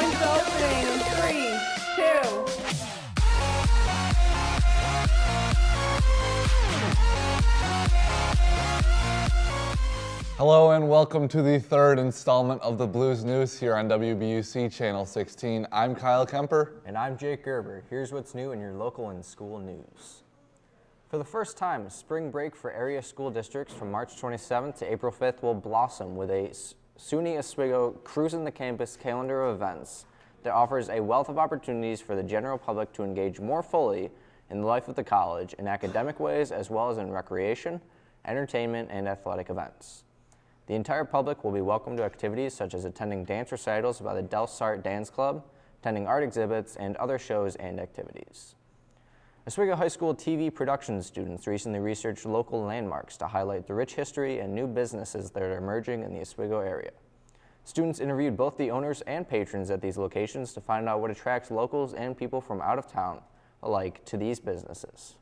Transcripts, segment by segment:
going to opening in 3, 2. Hello and welcome to the third installment of the Blues News here on WBUC Channel 16. I'm Kyle Kemper. And I'm Jake Gerber. Here's what's new in your local and school news. For the first time, spring break for area school districts from March 27th to April 5th will blossom with a SUNY Oswego Cruising the Campus calendar of events that offers a wealth of opportunities for the general public to engage more fully in the life of the college in academic ways as well as in recreation, entertainment, and athletic events. The entire public will be welcome to activities such as attending dance recitals by the Del Sart Dance Club, attending art exhibits, and other shows and activities. Oswego High School TV production students recently researched local landmarks to highlight the rich history and new businesses that are emerging in the Oswego area. Students interviewed both the owners and patrons at these locations to find out what attracts locals and people from out of town alike to these businesses.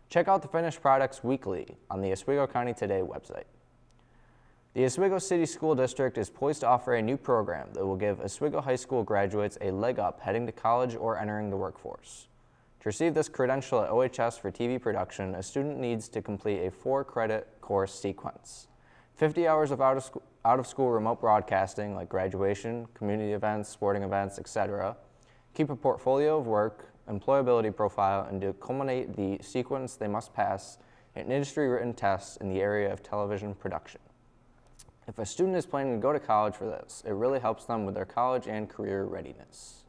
Check out the finished products weekly on the Oswego County Today website. The Oswego City School District is poised to offer a new program that will give Oswego High School graduates a leg up heading to college or entering the workforce. To receive this credential at OHS for TV production, a student needs to complete a 4-credit course sequence. 50 hours of out-of-school remote broadcasting like graduation, community events, sporting events, etc. Keep a portfolio of work, employability profile, and to culminate the sequence, they must pass an industry-written test in the area of television production. If a student is planning to go to college for this, it really helps them with their college and career readiness.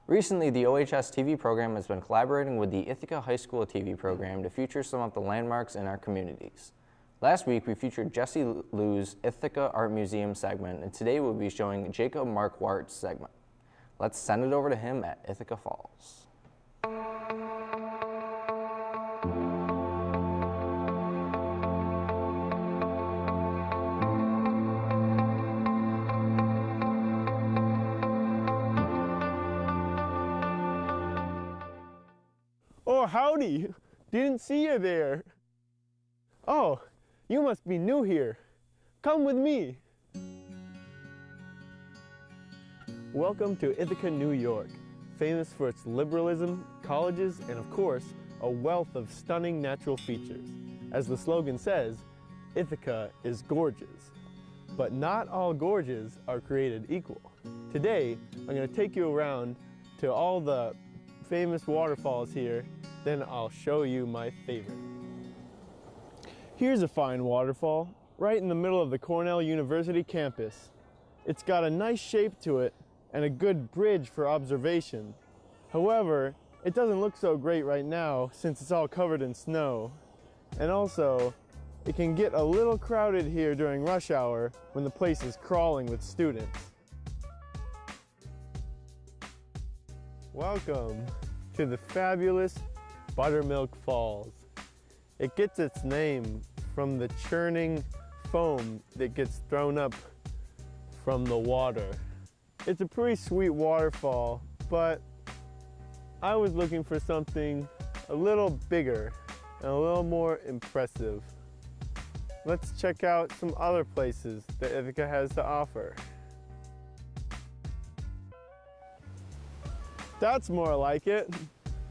Recently, the OHS TV program has been collaborating with the Ithaca High School TV program to feature some of the landmarks in our communities. Last week, we featured Jesse Liu's Ithaca Art Museum segment, and today we'll be showing Jacob Marquardt's segment. Let's send it over to him at Ithaca Falls. Oh, howdy! Didn't see you there. Oh, you must be new here. Come with me. Welcome to Ithaca, New York, famous for its liberalism, colleges, and of course, a wealth of stunning natural features. As the slogan says, Ithaca is gorgeous. But not all gorges are created equal. Today, I'm going to take you around to all the famous waterfalls here, then I'll show you my favorite. Here's a fine waterfall, right in the middle of the Cornell University campus. It's got a nice shape to it and a good bridge for observation. However, it doesn't look so great right now since it's all covered in snow. And also, it can get a little crowded here during rush hour when the place is crawling with students. Welcome to the fabulous Buttermilk Falls. It gets its name from the churning foam that gets thrown up from the water. It's a pretty sweet waterfall, but I was looking for something a little bigger and a little more impressive. Let's check out some other places that Ithaca has to offer. That's more like it.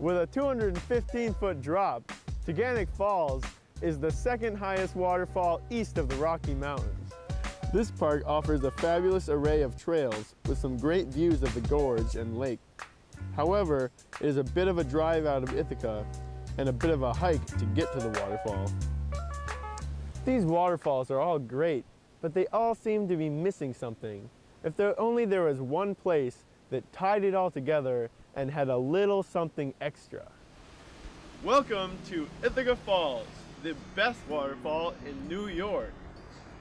With a 215-foot drop, Teganic Falls is the second highest waterfall east of the Rocky Mountains. This park offers a fabulous array of trails with some great views of the gorge and lake. However, it is a bit of a drive out of Ithaca and a bit of a hike to get to the waterfall. These waterfalls are all great, but they all seem to be missing something. If only there was one place that tied it all together and had a little something extra. Welcome to Ithaca Falls, the best waterfall in New York.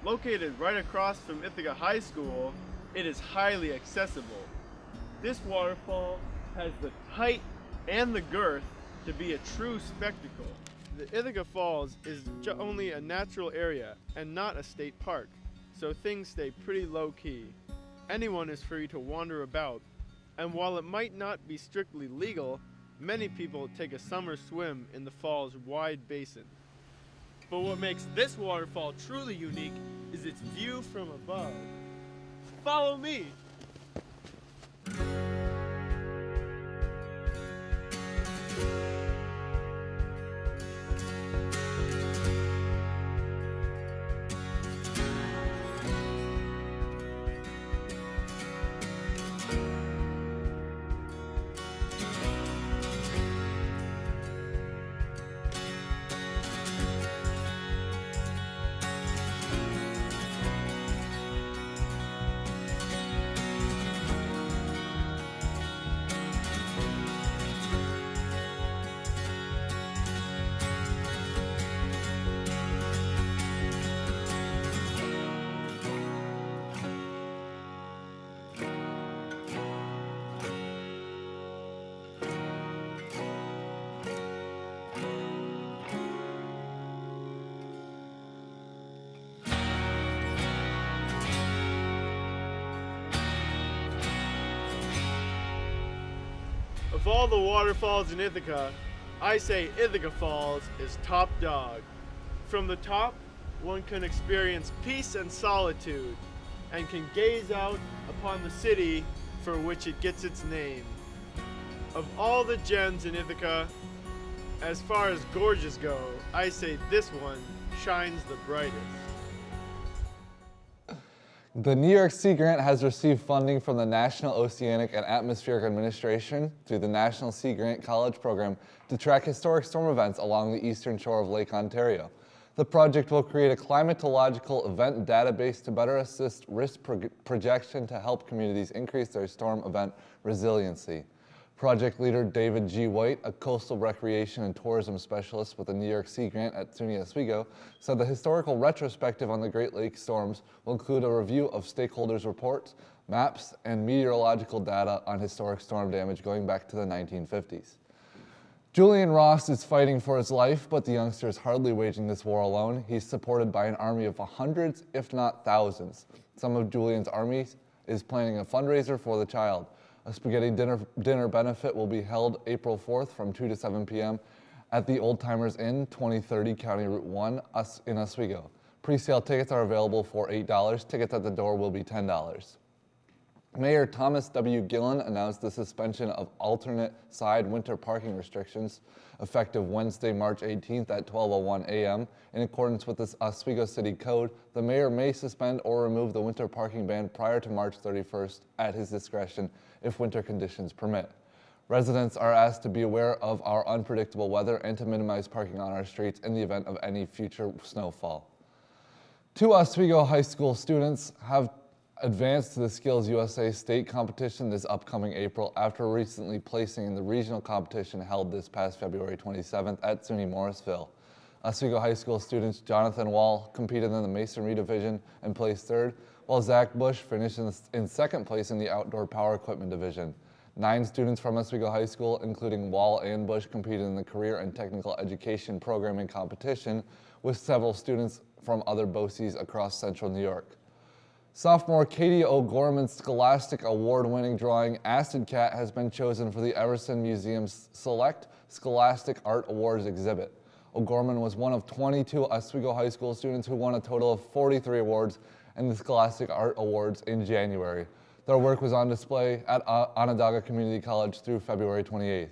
Located right across from Ithaca High School, it is highly accessible. This waterfall has the height and the girth to be a true spectacle. The Ithaca Falls is only a natural area and not a state park, so things stay pretty low-key. Anyone is free to wander about, and while it might not be strictly legal, many people take a summer swim in the fall's wide basin. But what makes this waterfall truly unique is its view from above. Follow me! Of all the waterfalls in Ithaca, I say Ithaca Falls is top dog. From the top, one can experience peace and solitude and can gaze out upon the city for which it gets its name. Of all the gems in Ithaca, as far as gorges go, I say this one shines the brightest. The New York Sea Grant has received funding from the National Oceanic and Atmospheric Administration through the National Sea Grant College Program to track historic storm events along the eastern shore of Lake Ontario. The project will create a climatological event database to better assist risk projection to help communities increase their storm event resiliency. Project leader David G. White, a coastal recreation and tourism specialist with the New York Sea Grant at SUNY Oswego, said the historical retrospective on the Great Lakes storms will include a review of stakeholders' reports, maps, and meteorological data on historic storm damage going back to the 1950s. Julian Ross is fighting for his life, but the youngster is hardly waging this war alone. He's supported by an army of hundreds, if not thousands. Some of Julian's army is planning a fundraiser for the child. A spaghetti dinner benefit will be held April 4th from 2 to 7 p.m. at the Old Timers Inn, 2030 County Route 1 in Oswego. Pre-sale tickets are available for $8. Tickets at the door will be $10. Mayor Thomas W. Gillen announced the suspension of alternate side winter parking restrictions effective Wednesday, March 18th at 12:01 a.m. In accordance with the Oswego City Code, the mayor may suspend or remove the winter parking ban prior to March 31st at his discretion if winter conditions permit. Residents are asked to be aware of our unpredictable weather and to minimize parking on our streets in the event of any future snowfall. Two Oswego High School students have advanced to the Skills USA state competition this upcoming April after recently placing in the regional competition held this past February 27th at SUNY Morrisville. Oswego High School students Jonathan Wall competed in the Masonry division and placed third, while Zach Bush finished in second place in the Outdoor Power Equipment division. 9 students from Oswego High School, including Wall and Bush, competed in the Career and Technical Education Programming competition, with several students from other BOCES across central New York. Sophomore Katie O'Gorman's Scholastic Award-winning drawing Acid Cat has been chosen for the Everson Museum's Select Scholastic Art Awards exhibit. O'Gorman was one of 22 Oswego High School students who won a total of 43 awards in the Scholastic Art Awards in January. Their work was on display at Onondaga Community College through February 28th.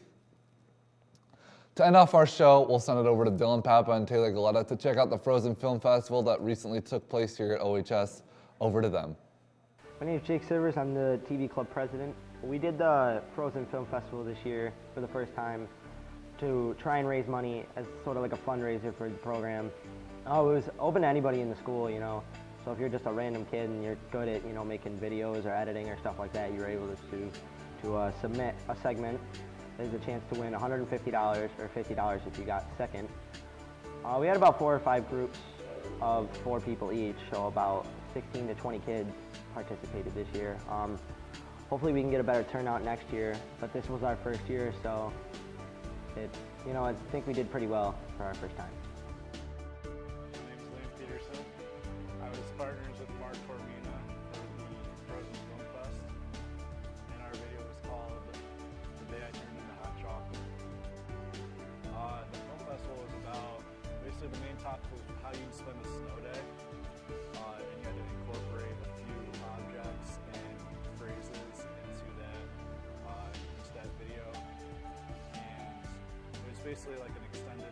To end off our show, we'll send it over to Dylan Papa and Taylor Galetta to check out the Frozen Film Festival that recently took place here at OHS. Over to them. My name is Jake Silvers. I'm the TV Club president. We did the Frozen Film Festival this year for the first time to try and raise money as sort of like a fundraiser for the program. It was open to anybody in the school, you know. So if you're just a random kid and you're good at, you know, making videos or editing or stuff like that, you're able to submit a segment. There's a chance to win $150 or $50 if you got second. We had about 4 or 5 groups of 4 people each, so about 16 to 20 kids participated this year. Hopefully we can get a better turnout next year, but this was our first year, so I think we did pretty well for our first time. My name is Liam Peterson. I was partners with Mark Cormina for the Frozen Film Fest, and our video was called The Day I Turned Into Hot Chocolate. The film festival was about, basically the main topic was how you'd spend a snow day. And you had to incorporate a few objects and phrases into that video. And it was basically like an extended